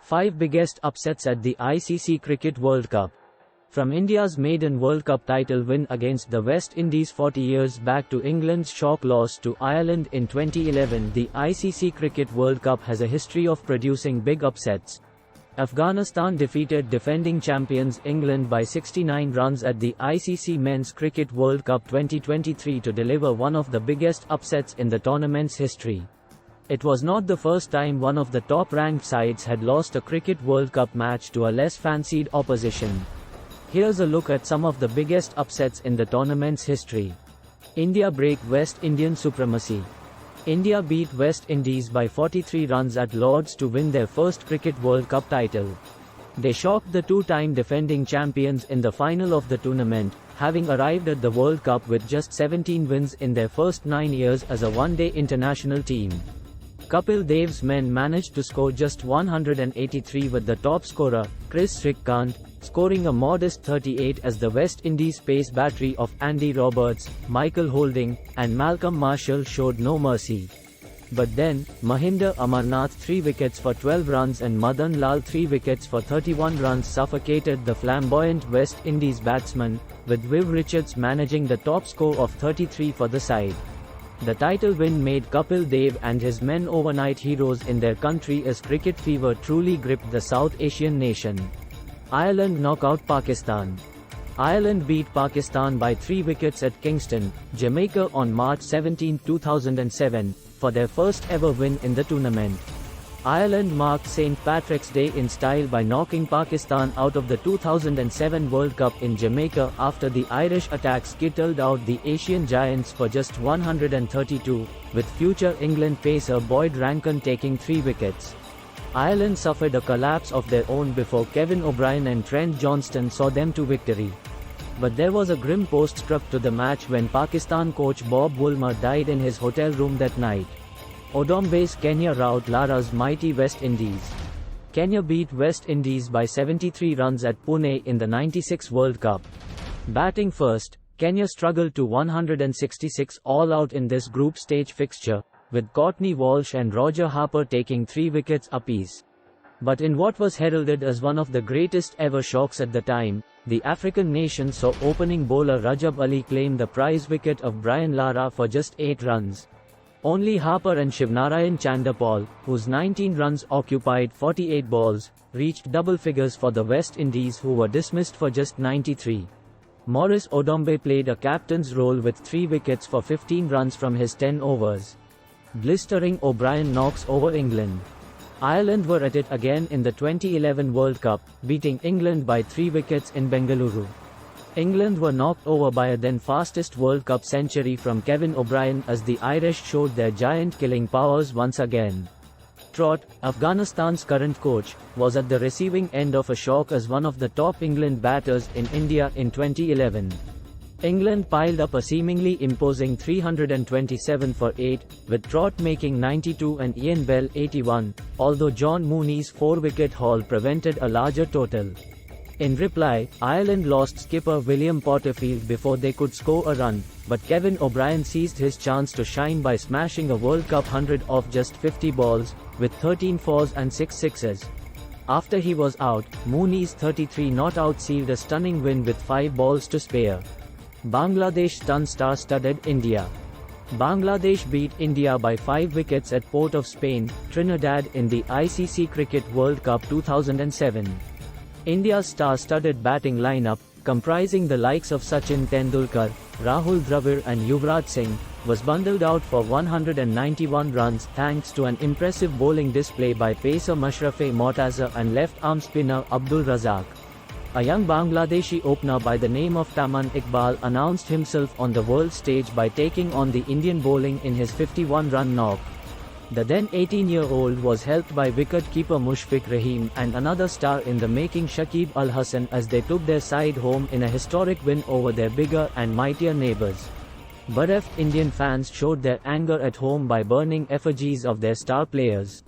5 biggest upsets at the ICC Cricket World Cup. From India's maiden World Cup title win against the West Indies 40 years back to England's shock loss to Ireland in 2011, the ICC Cricket World Cup has a history of producing big upsets. Afghanistan defeated defending champions England by 69 runs at the ICC Men's Cricket World Cup 2023 to deliver one of the biggest upsets in the tournament's history. It was not the first time one of the top-ranked sides had lost a Cricket World Cup match to a less fancied opposition. Here's a look at some of the biggest upsets in the tournament's history. India break West Indian supremacy. India beat West Indies by 43 runs at Lord's to win their first Cricket World Cup title. They shocked the two-time defending champions in the final of the tournament, having arrived at the World Cup with just 17 wins in their first 9 years as a one-day international team. Kapil Dev's men managed to score just 183 with the top scorer, Chris Srikanth, scoring a modest 38 as the West Indies pace battery of Andy Roberts, Michael Holding, and Malcolm Marshall showed no mercy. But then, Mahinder Amarnath 3 wickets for 12 runs and Madan Lal 3 wickets for 31 runs suffocated the flamboyant West Indies batsmen, with Viv Richards managing the top score of 33 for the side. The title win made Kapil Dev and his men overnight heroes in their country as cricket fever truly gripped the South Asian nation. Ireland knock out Pakistan. Ireland beat Pakistan by 3 wickets at Kingston, Jamaica on March 17, 2007, for their first ever win in the tournament. Ireland marked St. Patrick's Day in style by knocking Pakistan out of the 2007 World Cup in Jamaica after the Irish attack skittled out the Asian giants for just 132, with future England pacer Boyd Rankin taking 3 wickets. Ireland suffered a collapse of their own before Kevin O'Brien and Trent Johnston saw them to victory. But there was a grim postscript to the match when Pakistan coach Bob Woolmer died in his hotel room that night. Odombe's Kenya routed Lara's mighty West Indies. Kenya beat West Indies by 73 runs at Pune in the '96 World Cup. Batting first, Kenya struggled to 166 all out in this group stage fixture, with Courtney Walsh and Roger Harper taking 3 wickets apiece. But in what was heralded as one of the greatest ever shocks at the time, the African nation saw opening bowler Rajab Ali claim the prize wicket of Brian Lara for just 8 runs. Only Harper and Shivnarayan Chanderpaul, whose 19 runs occupied 48 balls, reached double figures for the West Indies, who were dismissed for just 93. Maurice Odombe played a captain's role with 3 wickets for 15 runs from his 10 overs. Blistering O'Brien knocks over England. Ireland were at it again in the 2011 World Cup, beating England by 3 wickets in Bengaluru. England were knocked over by a then fastest World Cup century from Kevin O'Brien as the Irish showed their giant-killing powers once again. Trott, Afghanistan's current coach, was at the receiving end of a shock as one of the top England batters in India in 2011. England piled up a seemingly imposing 327 for 8, with Trott making 92 and Ian Bell 81, although John Mooney's 4-wicket haul prevented a larger total. In reply, Ireland lost skipper William Porterfield before they could score a run, but Kevin O'Brien seized his chance to shine by smashing a World Cup 100 off just 50 balls, with 13 fours and 6 sixes. After he was out, Mooney's 33 not-out sealed a stunning win with 5 balls to spare. Bangladesh stunned star-studded India. Bangladesh beat India by 5 wickets at Port of Spain, Trinidad in the ICC Cricket World Cup 2007. India's star-studded batting lineup, comprising the likes of Sachin Tendulkar, Rahul Dravid and Yuvraj Singh, was bundled out for 191 runs thanks to an impressive bowling display by pacer Mashrafe Mortaza and left-arm spinner Abdul Razak. A young Bangladeshi opener by the name of Taman Iqbal announced himself on the world stage by taking on the Indian bowling in his 51-run knock. The then 18-year-old was helped by wicket-keeper Mushfiq Rahim and another star in the making Shakib Al Hasan as they took their side home in a historic win over their bigger and mightier neighbours. Bereft Indian fans showed their anger at home by burning effigies of their star players.